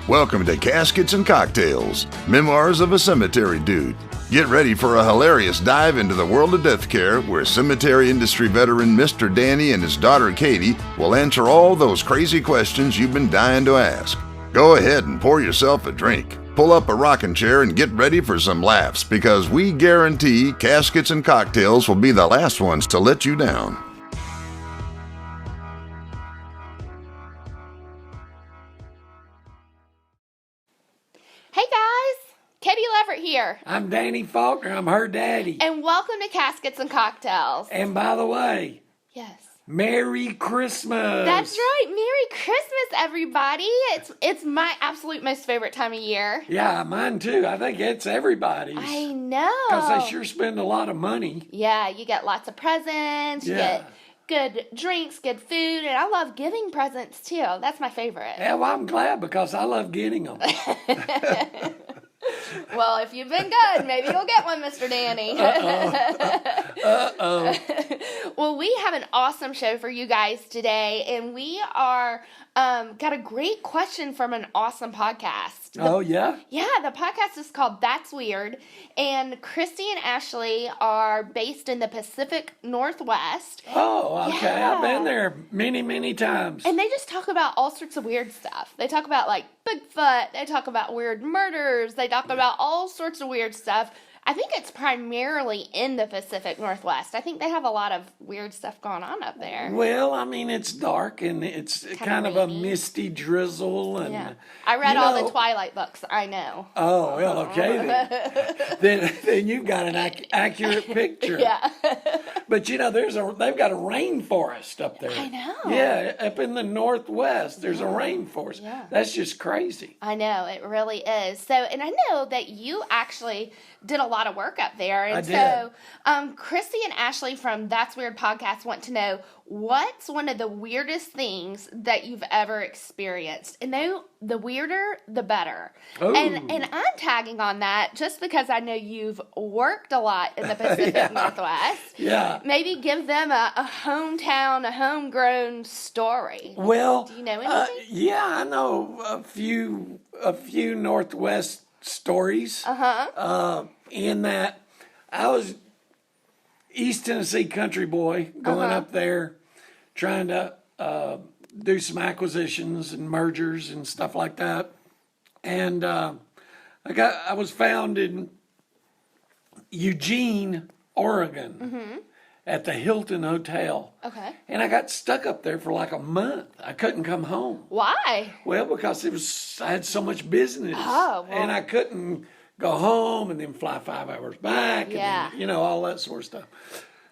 Welcome to Caskets and Cocktails, Memoirs of a Cemetery Dude. Get ready for a hilarious dive into the world of death care where cemetery industry veteran Mr. Danny and his daughter Katie will answer all those crazy questions you've been dying to ask. Go ahead and pour yourself a drink, pull up a rocking chair, and get ready for some laughs because we guarantee Caskets and Cocktails will be the last ones to let you down. Hey guys, Katie Leverett here. I'm Danny Faulkner, I'm her daddy. And welcome to Caskets and Cocktails. And by the way, yes, Merry Christmas. That's right, Merry Christmas everybody. It's my absolute most favorite time of year. Yeah, mine too. I think it's everybody's. I know. Because they sure spend a lot of money. Yeah, you get lots of presents, you get good drinks, good food, and I love giving presents too. That's my favorite. Yeah, well, I'm glad because I love getting them. Well, if you've been good, maybe you'll get one, Mr. Danny. Well, we have an awesome show for you guys today, and we are got a great question from an awesome podcast. Oh, yeah? Yeah, the podcast is called That's Weird, and Christy and Ashley are based in the Pacific Northwest. Oh, okay. Yeah. I've been there many, many times. And they just talk about all sorts of weird stuff. They talk about, like, Bigfoot. They talk about weird murders. They talk about all sorts of weird stuff. I think it's primarily in the Pacific Northwest. I think they have a lot of weird stuff going on up there. Well, I mean, it's dark and it's kind of a misty drizzle. And, yeah. I read all the Twilight books. I know. Oh, well, okay then. then you've got an accurate picture. Yeah. But you know, they've got a rainforest up there. I know. Yeah, up in the Northwest, there's a rainforest. Yeah. That's just crazy. I know, it really is. So, and I know that you actually did a lot of work up there. And so, Christy and Ashley from That's Weird Podcast want to know, what's one of the weirdest things that you've ever experienced? And the weirder, the better. Ooh. And I'm tagging on that just because I know you've worked a lot in the Pacific Northwest. Yeah. Maybe give them a hometown, a homegrown story. Well, do you know anything? Yeah, I know a few Northwest stories. In that I was East Tennessee country boy going up there trying to do some acquisitions and mergers and stuff like that. And I was found in Eugene, Oregon at the Hilton Hotel. Okay. And I got stuck up there for like a month. I couldn't come home. Why? Well, because I had so much business. Oh, well. And I couldn't go home and then fly 5 hours back. And then, all that sort of stuff.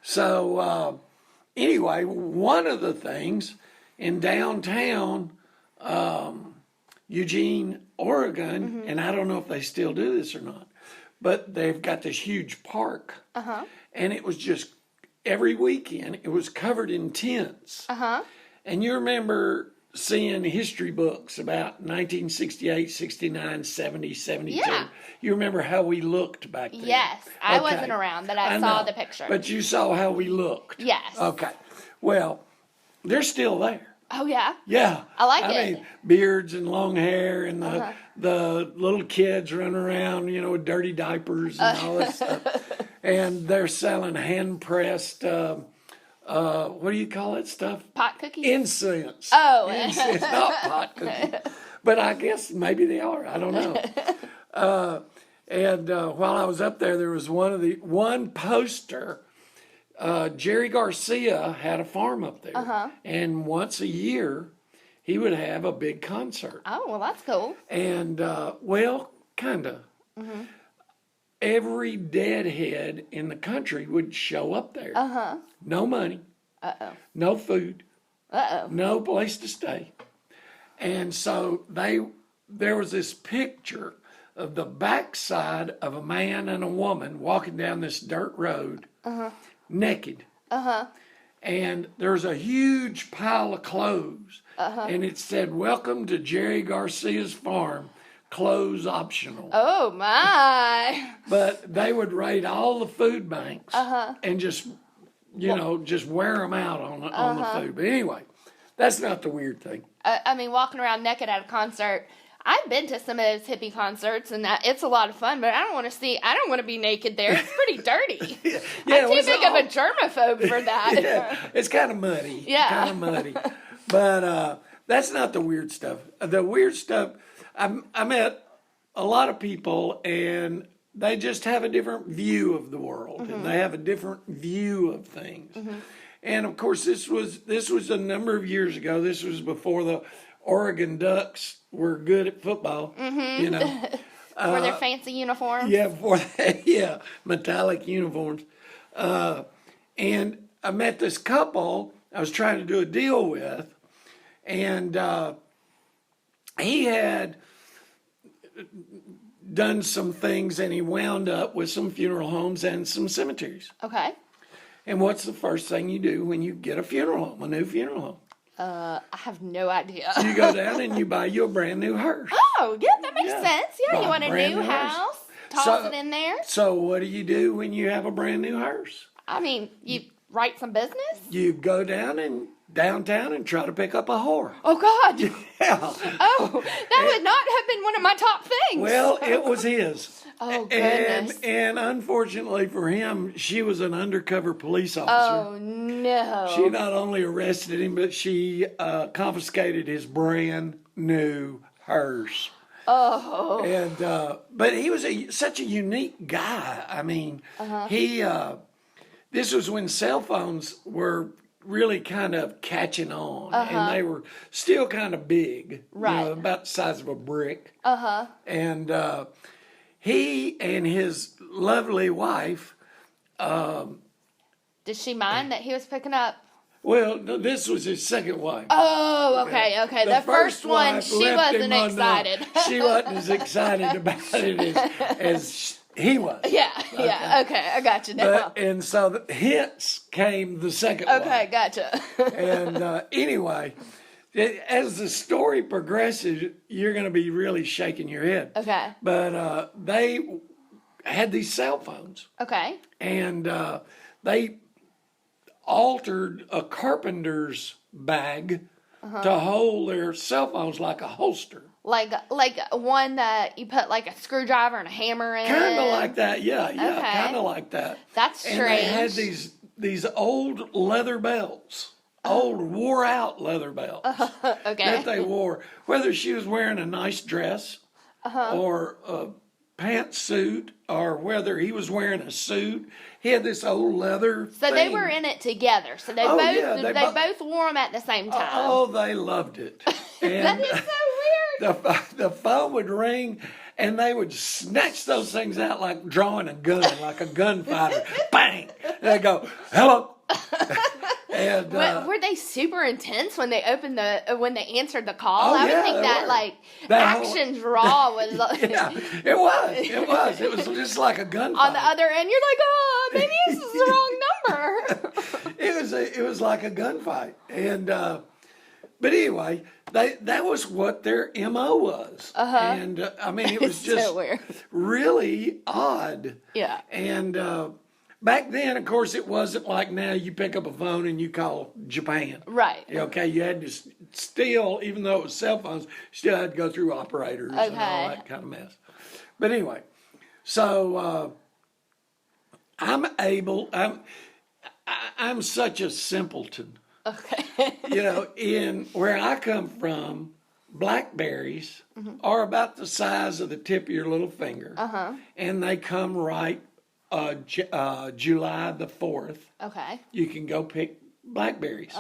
So, anyway, one of the things in downtown Eugene, Oregon, and I don't know if they still do this or not, but they've got this huge park. And it was just every weekend, it was covered in tents. And you remember seeing history books about 1968, 69, 70, 72. Yeah. You remember how we looked back then? Yes. I wasn't around, but I saw the picture. But you saw how we looked. Yes. Okay. Well, they're still there. Oh, yeah? Yeah. I mean, beards and long hair and the little kids running around, with dirty diapers and all that stuff. And they're selling hand-pressed, what do you call it stuff? Pot cookies? Incense. Oh. Incense, not pot cookies. But I guess maybe they are. I don't know. And while I was up there, there was one poster. Jerry Garcia had a farm up there. And once a year, he would have a big concert. Oh, well, that's cool. And, kind of. Every deadhead in the country would show up there. No money. No food. No place to stay. And so there was this picture of the backside of a man and a woman walking down this dirt road, naked. And there's a huge pile of clothes. And it said, "Welcome to Jerry Garcia's farm. Clothes optional." Oh, my. But they would raid all the food banks and just wear them out on the food. But anyway, that's not the weird thing. I mean, walking around naked at a concert, I've been to some of those hippie concerts, and it's a lot of fun. But I don't want to be naked there. It's pretty dirty. I'm too big of a germaphobe for that. Yeah, it's kind of muddy. Yeah, kind of muddy. But that's not the weird stuff. The weird stuff. I met a lot of people, and they just have a different view of the world, and they have a different view of things. And of course, this was a number of years ago. This was before the Oregon Ducks were good at football. You know, for their fancy uniforms. Yeah, before that, yeah, metallic uniforms. And I met this couple I was trying to do a deal with, and he had done some things, and he wound up with some funeral homes and some cemeteries. Okay. And what's the first thing you do when you get a funeral home, a new funeral home? I have no idea. You go down and you buy you a brand new hearse. Oh, yeah, that makes sense. Yeah, you want a new house, toss it in there. So what do you do when you have a brand new hearse? I mean, you write some business? You go downtown and try to pick up a whore. Oh, God. Yeah. Oh, that would not have been one of my top things. Well, it was his. Oh, goodness. And unfortunately for him, she was an undercover police officer. Oh, no. She not only arrested him, but she confiscated his brand new hearse. Oh. And but he was such a unique guy. I mean, he this was when cell phones were really kind of catching on, and they were still kind of big, right? You know, about the size of a brick. And he and his lovely wife. Did she mind that he was picking up? Well, no, this was his second wife. Oh, okay, okay. The first one, she wasn't excited. She wasn't as excited about it as he was. Yeah, yeah. Okay, I got you now. And so hence came the second one. Okay, gotcha. And anyway, as the story progresses, you're going to be really shaking your head. Okay. But they had these cell phones. Okay. And they altered a carpenter's bag to hold their cell phones like a holster. Like one that you put like a screwdriver and a hammer in? Kind of like that, yeah, Okay. kind of like that. That's strange. And they had these old leather belts, old wore out leather belts Okay. that they wore. Whether she was wearing a nice dress or a pantsuit, or whether he was wearing a suit, he had this old leather. So they were in it together. So they both wore them at the same time. Oh, they loved it. And that is so weird. The phone would ring, and they would snatch those things out like drawing a gun, like a gunfighter. Bang! And they go, hello. And were they super intense when they answered the call? Oh, I would yeah, think they that were. like That actions raw was like, yeah, it was. It was just like a gunfight. on the other end. You're like, oh, maybe this is the wrong number. It was like a gunfight, and but anyway, that was what their MO was, and I mean it was just so weird. really odd. Yeah, and. Back then, of course, it wasn't like now you pick up a phone and you call Japan. Right. Okay, you had to still, even though it was cell phones, still had to go through operators and all that kind of mess. But anyway, so I'm such a simpleton. Okay. You know, in where I come from, blackberries are about the size of the tip of your little finger. And they come right July the 4th. Okay. You can go pick blackberries.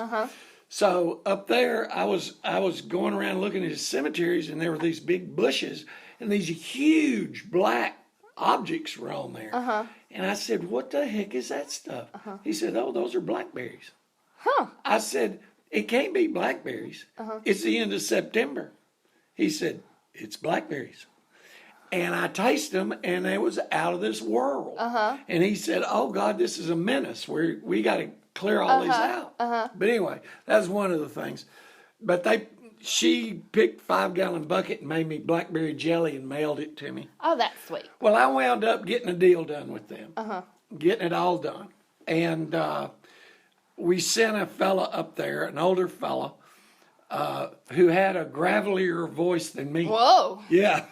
So up there, I was going around looking at cemeteries, and there were these big bushes, and these huge black objects were on there. And I said, "What the heck is that stuff?" He said, "Oh, those are blackberries." I said, "It can't be blackberries. It's the end of September." He said, "It's blackberries." And I tasted them, and it was out of this world. And he said, "Oh God, this is a menace. We got to clear all these out." But anyway, that was one of the things. But she picked 5-gallon bucket and made me blackberry jelly and mailed it to me. Oh, that's sweet. Well, I wound up getting a deal done with them, getting it all done, and we sent a fella up there, an older fella, who had a gravelier voice than me. Whoa. Yeah.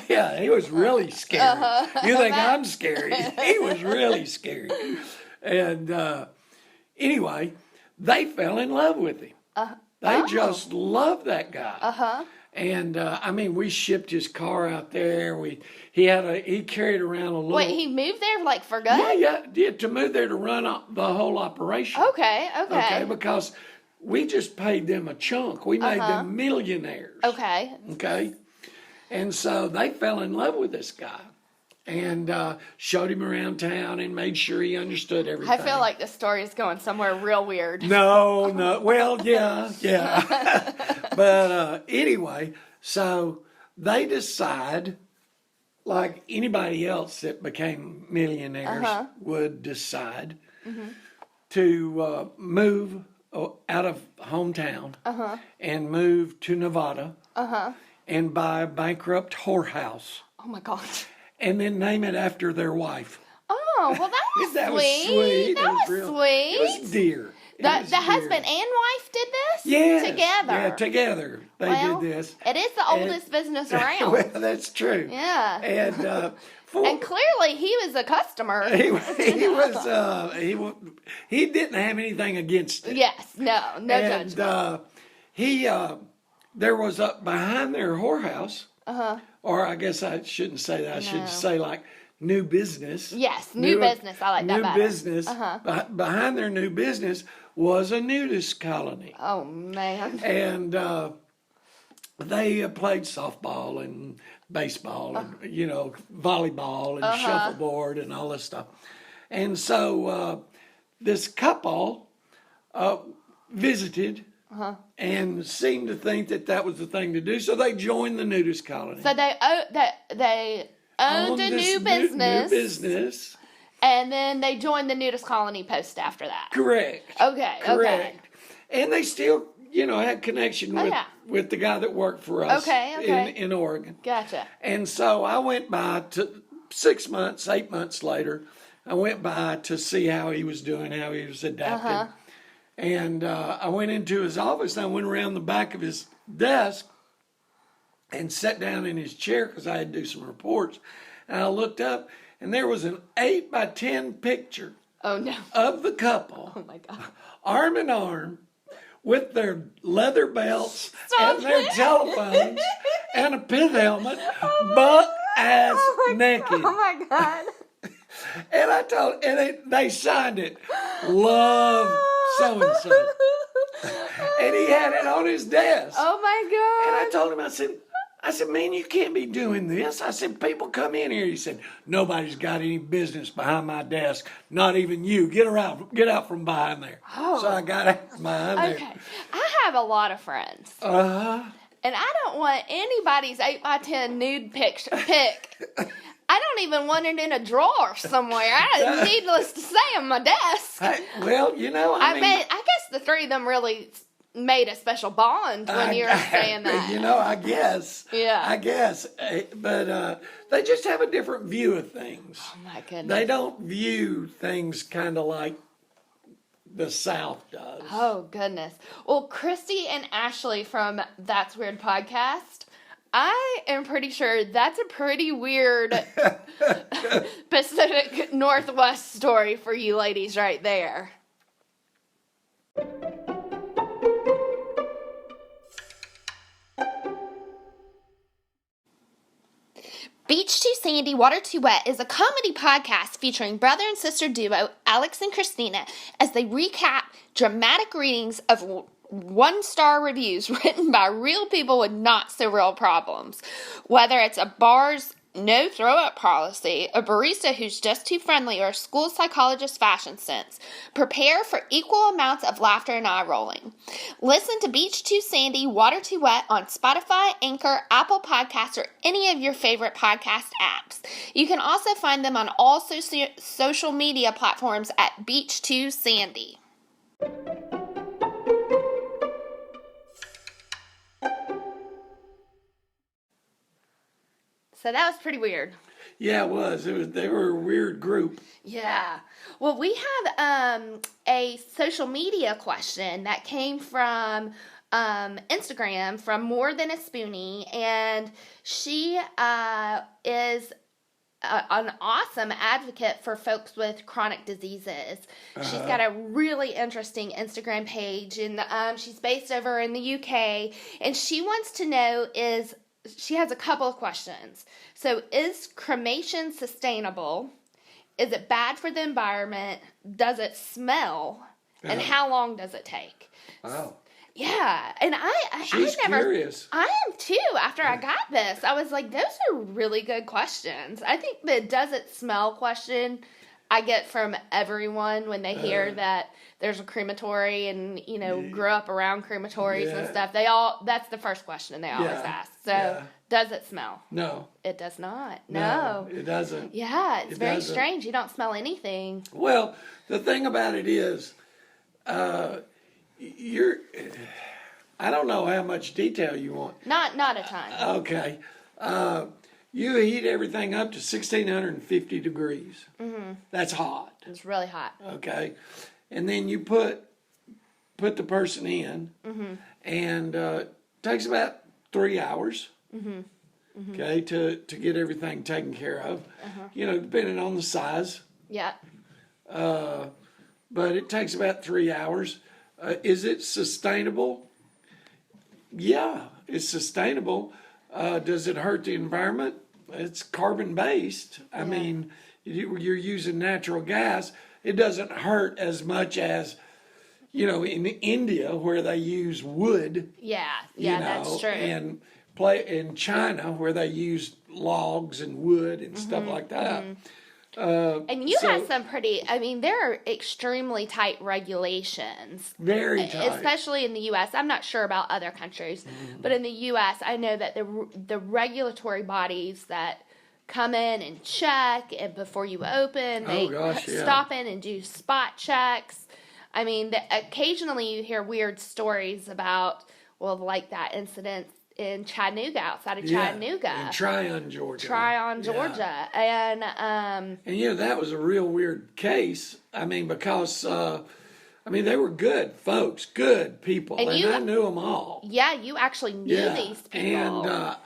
Yeah, he was really scary. You think I'm scary. He was really scary. And anyway, they fell in love with him. They just loved that guy. And I mean, we shipped his car out there. He carried around a little. Wait, he moved there like for good? Yeah, to move there to run the whole operation. Okay. Because we just paid them a chunk. We made them millionaires. Okay. And so they fell in love with this guy and showed him around town and made sure he understood everything. I feel like this story is going somewhere real weird. No. Well, yeah. But anyway, so they decide, like anybody else that became millionaires would decide, to move out of hometown and move to Nevada and buy a bankrupt whorehouse. Oh my gosh. And then name it after their wife. Oh, well, that was sweet. That was sweet. It was dear. The husband and wife did this? Yes. Together. Yeah, together. They did this. It is the oldest business around. Well, that's true. Yeah. And and clearly he was a customer. He didn't have anything against it. Yes, no judgment. There was behind their whorehouse, or I guess I shouldn't say that. I should say like new business. Yes, new business. I like that better. New business. Behind their new business was a nudist colony. Oh, man. And they played softball and baseball and, volleyball and shuffleboard and all this stuff. And so this couple visited and seemed to think that was the thing to do. So they joined the nudist colony. So they owned a new business. And then they joined the nudist colony post after that. Correct. Okay. And they still, had connection with the guy that worked for us in Oregon. Gotcha. And so I went by to 8 months later, I went by to see how he was doing, how he was adapting. And I went into his office and I went around the back of his desk and sat down in his chair because I had to do some reports. And I looked up and there was an 8x10 picture of the couple. Oh, my God. Arm in arm with their leather belts and their telephones and a pith helmet, butt-ass naked. Oh, my God. And they signed it, love so-and-so. And he had it on his desk. Oh, my God. And I told him, I said, man, you can't be doing this. I said, people come in here. He said, nobody's got any business behind my desk, not even you. Get out from behind there. Oh. So I got out from behind there. Okay. I have a lot of friends. And I don't want anybody's 8x10 nude pic. I don't even want it in a drawer somewhere. Needless to say, on my desk. I guess the three of them really made a special bond when you were saying that. I guess. Yeah. I guess. But they just have a different view of things. Oh, my goodness. They don't view things kind of like the South does. Oh, goodness. Well, Christy and Ashley from That's Weird Podcast, I am pretty sure that's a pretty weird Pacific Northwest story for you ladies right there. Beach Too Sandy, Water Too Wet is a comedy podcast featuring brother and sister duo Alex and Christina as they recap dramatic readings of one-star reviews written by real people with not-so-real problems. Whether it's a bar's no throw-up policy, a barista who's just too friendly, or a school psychologist's fashion sense, prepare for equal amounts of laughter and eye-rolling. Listen to Beach Too Sandy, Water Too Wet on Spotify, Anchor, Apple Podcasts, or any of your favorite podcast apps. You can also find them on all social media platforms at Beach Too Sandy. So that was pretty weird. Yeah, it was. They were a weird group. Yeah. Well, we have a social media question that came from Instagram from More Than a Spoonie, and she is an awesome advocate for folks with chronic diseases. She's got a really interesting Instagram page, and she's based over in the UK, and she wants to know she has a couple of questions. So, is cremation sustainable? Is it bad for the environment? Does it smell? And how long does it take? Wow. Yeah, and She's curious. I am too. After I got this, I was like, those are really good questions. I think the does it smell question I get from everyone when they hear that there's a crematory and, grew up around crematories and stuff. That's the first question they always ask. So, does it smell? No. It does not. No. It doesn't. Yeah, it's very strange. You don't smell anything. Well, the thing about it is, I don't know how much detail you want. Not a ton. Okay. You heat everything up to 1,650 degrees. Mm-hmm. That's hot. It's really hot. Okay. And then you put the person in, and it takes about 3 hours. Mm-hmm. Mm-hmm. Okay, to get everything taken care of. Depending on the size. Yeah. But it takes about 3 hours. Is it sustainable? Yeah, it's sustainable. Does it hurt the environment? It's carbon-based. I mean, you're using natural gas. It doesn't hurt as much as, in India where they use wood. Yeah, that's true. And in China where they use logs and wood and stuff like that. And you have some there are extremely tight regulations. Very tight. Especially in the U.S. I'm not sure about other countries, but in the U.S. I know that the regulatory bodies that come in and check and before you open, they stop in and do spot checks. I mean, occasionally you hear weird stories about, like that incident in Chattanooga, outside of Chattanooga. In Tryon, Georgia. Yeah. And that was a real weird case. I mean, because, they were good folks, good people, and I knew them all. Yeah, you actually knew these people. And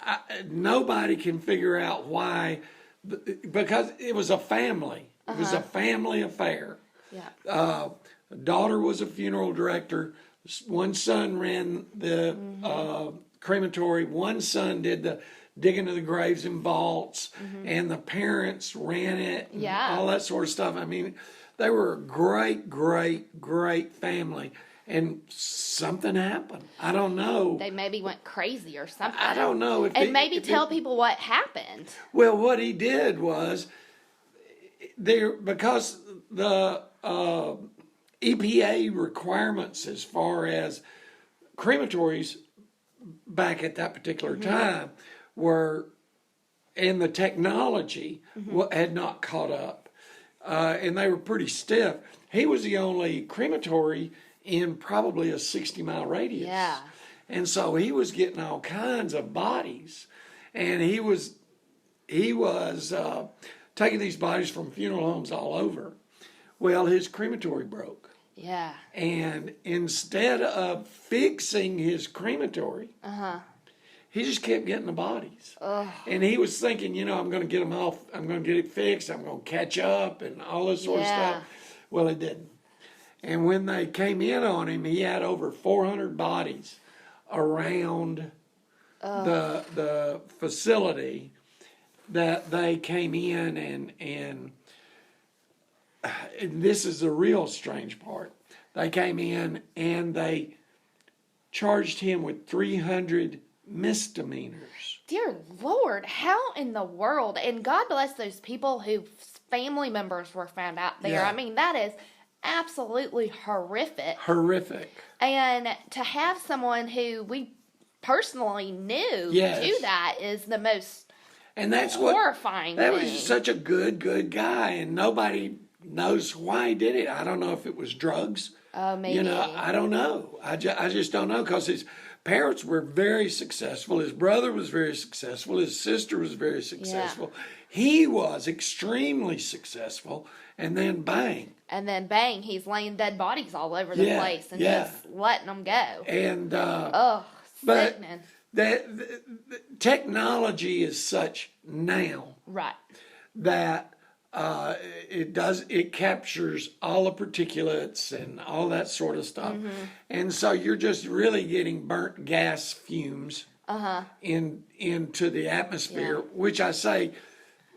nobody can figure out why, because it was a family. It was a family affair. Yeah. Daughter was a funeral director. One son ran the crematory. One son did the digging of the graves and vaults, and the parents ran it, and all that sort of stuff. I mean, they were a great, great, great family, and something happened. I don't know. They maybe went crazy or something. I don't know. Tell people what happened. Well, what he did was, because the EPA requirements as far as crematories back at that particular time were, and the technology had not caught up, and they were pretty stiff. He was the only crematory in probably a 60-mile radius. Yeah. And so he was getting all kinds of bodies, and he was taking these bodies from funeral homes all over. Well, his crematory broke. Yeah. And instead of fixing his crematory, he just kept getting the bodies. And he was thinking, I'm going to get them off. I'm going to get it fixed. I'm going to catch up and all this sort of stuff. Well, it didn't. And when they came in on him, he had over 400 bodies around the facility that they came in and this is the real strange part. They came in and they charged him with 300 misdemeanors. Dear Lord, how in the world? And God bless those people whose family members were found out there. Yeah. I mean, that is absolutely horrific. Horrific. And to have someone who we personally knew do that is the most horrifying That thing. was such a good guy, and nobody knows why he did it. I don't know if it was drugs. Oh, maybe. I don't know. I just don't know, because his parents were very successful. His brother was very successful. His sister was very successful. Yeah. He was extremely successful. And then bang. And then bang, he's laying dead bodies all over the place and just letting them go. And sickening. The technology is such now, right, that it captures all the particulates and all that sort of stuff, and so you're just really getting burnt gas fumes into the atmosphere, which I say.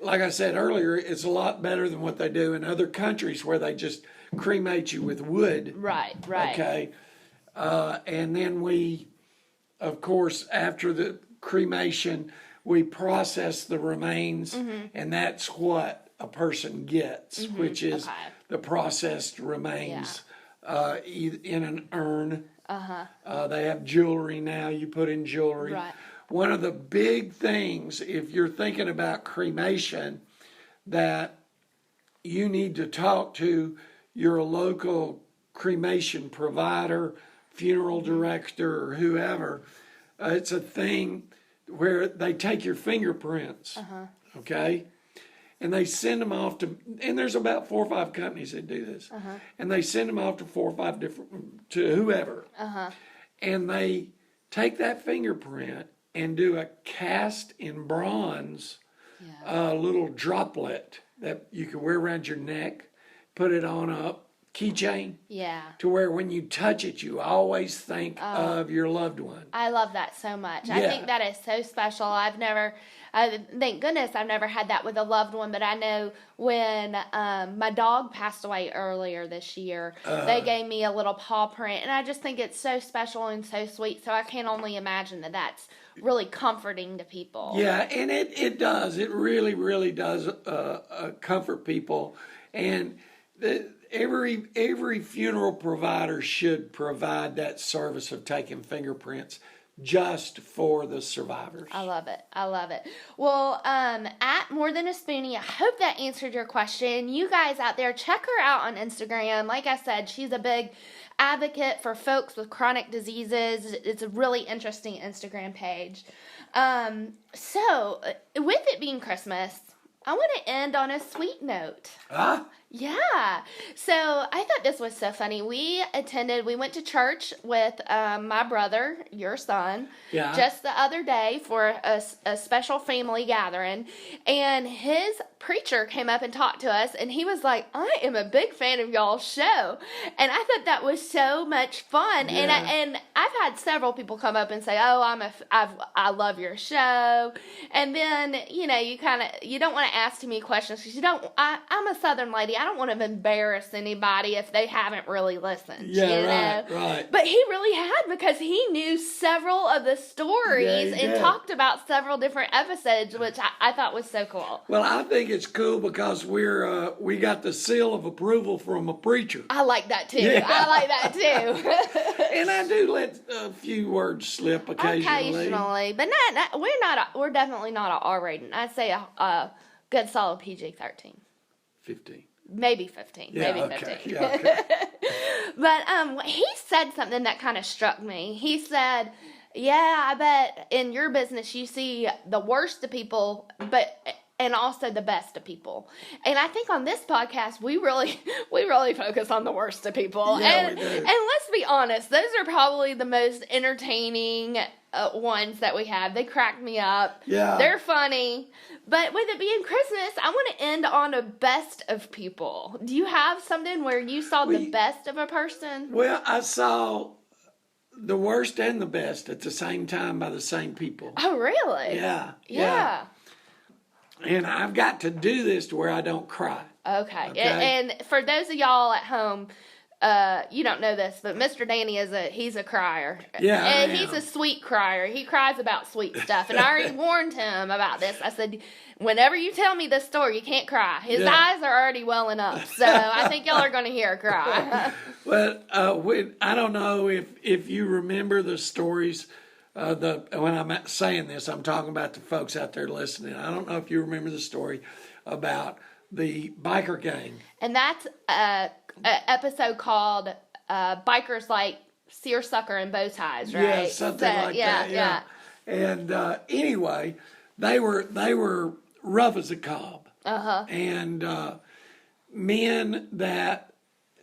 Like I said earlier, it's a lot better than what they do in other countries where they just cremate you with wood. Right. Okay. And then we, of course, after the cremation, we process the remains, and that's what a person gets, which is the processed remains in an urn. They have jewelry now. You put in jewelry. Right. One of the big things, if you're thinking about cremation, that you need to talk to your local cremation provider, funeral director, or whoever. It's a thing where they take your fingerprints, okay? And they send them off to, and there's about 4 or 5 companies that do this. And they send them off to 4 or 5 different, to whoever. And they take that fingerprint and do a cast in bronze little droplet that you can wear around your neck, put it on a keychain. Yeah. To where when you touch it, you always think of your loved one. I love that so much. I think that is so special. Thank goodness I've never had that with a loved one, but I know when my dog passed away earlier this year, they gave me a little paw print, and I just think it's so special and so sweet, so I can only imagine that that's really comforting to people. Yeah, and it does. It really, really does comfort people. And every funeral provider should provide that service of taking fingerprints just for the survivors. I love it. Well, at More Than a Spoonie, I hope that answered your question. You guys out there, check her out on Instagram. Like I said, she's a big advocate for folks with chronic diseases. It's a really interesting Instagram page. So, with it being Christmas, I want to end on a sweet note. Yeah. So I thought this was so funny. We went to church with my brother, your son, just the other day for a special family gathering. And his preacher came up and talked to us, and he was like, I am a big fan of y'all's show. And I thought that was so much fun. Yeah. And I've had several people come up and say, oh, I love your show. And then, you don't want to ask too many questions because I'm a Southern lady. I don't want to embarrass anybody if they haven't really listened. Yeah, right. But he really had, because he knew several of the stories and talked about several different episodes, which I thought was so cool. Well, I think it's cool because we got the seal of approval from a preacher. I like that too. Yeah. I like that too. And I do let a few words slip occasionally. But we're definitely not an R rating. I'd say a good solid PG-13. 15. Maybe 15. Yeah, maybe okay. 15. Yeah, okay. But he said something that kind of struck me. He said, yeah, I bet in your business you see the worst of people, and also the best of people. And I think on this podcast, we really focus on the worst of people. Yeah, we do. And let's be honest, those are probably the most entertaining ones that we have. They crack me up. Yeah. They're funny. But with it being Christmas, I want to end on a best of people. Do you have something where you saw the best of a person? Well, I saw the worst and the best at the same time by the same people. Oh, really? Yeah. And I've got to do this to where I don't cry. Okay. And for those of y'all at home, you don't know this, but Mr. Danny he's a crier. Yeah. And he's a sweet crier. He cries about sweet stuff. And I already warned him about this. I said, whenever you tell me this story, you can't cry. His eyes are already welling up. So I think y'all are going to hear a cry. Well, I don't know if you remember the stories. When I'm saying this, I'm talking about the folks out there listening. I don't know if you remember the story about the biker gang. And that's an episode called Bikers Like seersucker and bow ties, right? Yeah, something like that. Yeah. And anyway, they were rough as a cob. And men that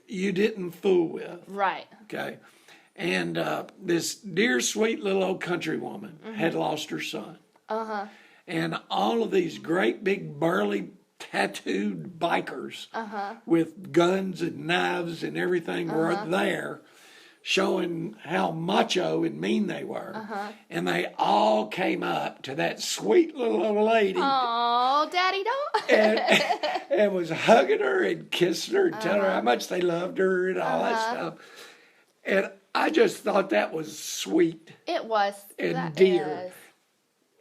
you didn't fool with. Right. Okay. And this dear, sweet little old country woman had lost her son. And all of these great big burly tattooed bikers with guns and knives and everything were there, showing how macho and mean they were. And they all came up to that sweet little old lady. Oh, daddy dog. and was hugging her and kissing her and telling her how much they loved her and all that stuff. And I just thought that was sweet. It was. And dear.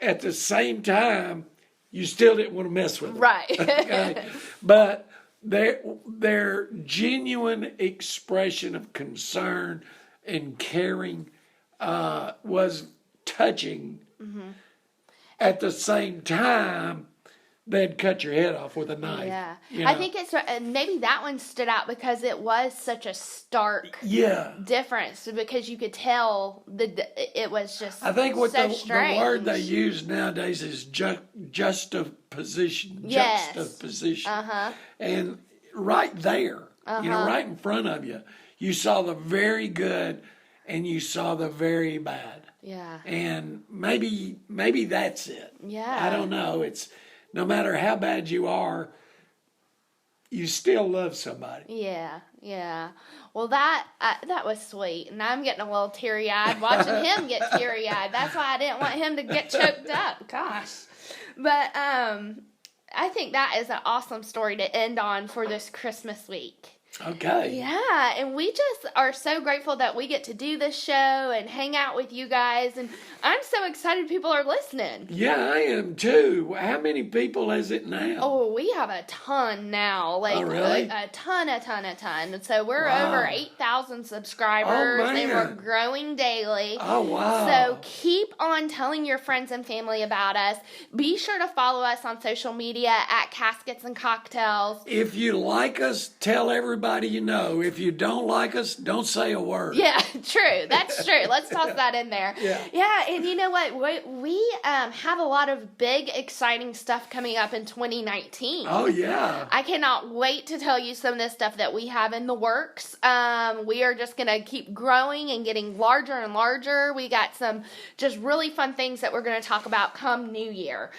At the same time, you still didn't want to mess with them. Right. Okay? But their genuine expression of concern and caring was touching. At the same time, they'd cut your head off with a knife. Yeah. You know? I think it's maybe that one stood out because it was such a stark difference, because you could tell it was just I think what so the word they use nowadays is juxtaposition. Yes. Juxtaposition. And right there, right in front of you, you saw the very good and you saw the very bad. Yeah. And maybe that's it. Yeah. I don't know. It's no matter how bad you are, you still love somebody. Yeah, yeah. Well, that was sweet, and I'm getting a little teary-eyed watching him get teary-eyed. That's why I didn't want him to get choked up. Gosh. But I think that is an awesome story to end on for this Christmas week. Okay. Yeah, and we just are so grateful that we get to do this show and hang out with you guys, and I'm so excited people are listening. Yeah, I am too. How many people is it now? Oh, we have a ton now. Like, really? A ton. So we're over 8,000 subscribers, and we're growing daily. Oh, wow. So keep on telling your friends and family about us. Be sure to follow us on social media at Caskets and Cocktails. If you like us, tell everybody you know. If you don't like us, don't say a word. Yeah, true. That's true. Let's toss that in there. Yeah, and you know what? We have a lot of big, exciting stuff coming up in 2019. Oh, yeah. I cannot wait to tell you some of the stuff that we have in the works. We are just going to keep growing and getting larger and larger. We got some just really fun things that we're going to talk about come New Year.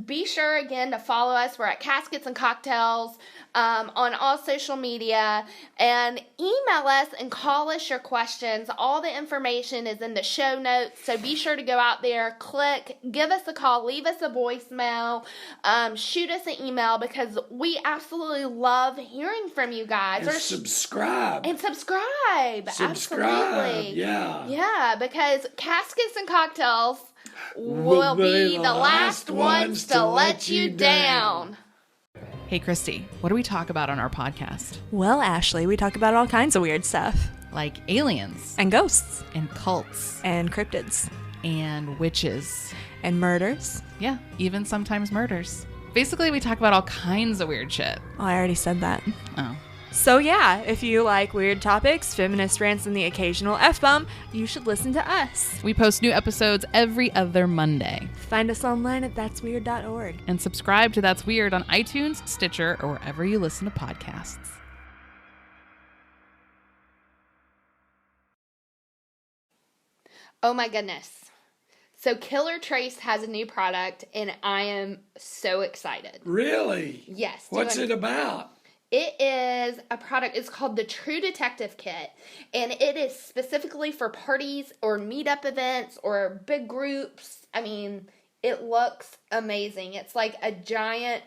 Be sure, again, to follow us. We're at Caskets and Cocktails on all social media, and email us and call us your questions. All the information is in the show notes, so be sure to go out there, click, give us a call, leave us a voicemail, shoot us an email, because we absolutely love hearing from you guys. And subscribe. Absolutely. Yeah, because Caskets and Cocktails will be the last ones to let you down. Hey, Christy, what do we talk about on our podcast? Well, Ashley, we talk about all kinds of weird stuff. Like aliens. And ghosts. And cults. And cryptids. And witches. And murders. Yeah, even sometimes murders. Basically, we talk about all kinds of weird shit. Oh, I already said that. Oh. So yeah, if you like weird topics, feminist rants, and the occasional F-bomb, you should listen to us. We post new episodes every other Monday. Find us online at that'sweird.org. And subscribe to That's Weird on iTunes, Stitcher, or wherever you listen to podcasts. Oh my goodness. So Killer Trace has a new product, and I am so excited. Really? Yes. What's it about? It is a product, it's called the True Detective Kit, and it is specifically for parties or meetup events or big groups. I mean, it looks amazing. It's like a giant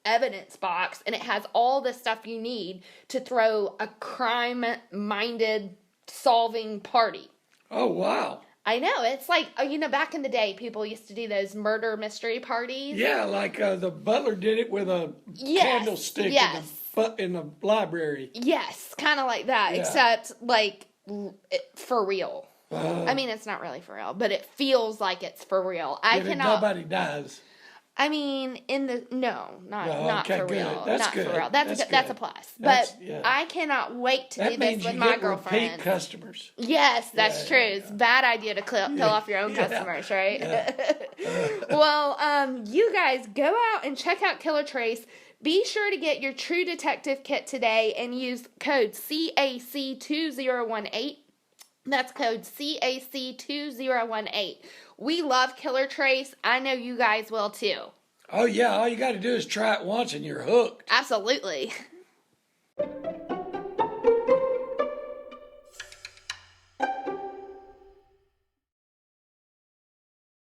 evidence box, and it has all the stuff you need to throw a crime-minded solving party. Oh, wow. I know. It's like, back in the day, people used to do those murder mystery parties. Yeah, like the butler did it with a candlestick in the library. Yes, kind of like that, except like for real. I mean, it's not really for real, but it feels like it's for real. Nobody dies. I mean, not okay, for good. real. That's not good. for real. That's Good. a plus. That's- But yeah. I cannot wait to That do means this with you my get girlfriend. repeat customers. Yes, that's true. It's a bad idea to kill off your own customers, right? Well, you guys go out and check out Killer Trace. Be sure to get your True Detective kit today and use code CAC2018. That's code CAC2018. We love Killer Trace. I know you guys will too. Oh, yeah. All you got to do is try it once and you're hooked. Absolutely.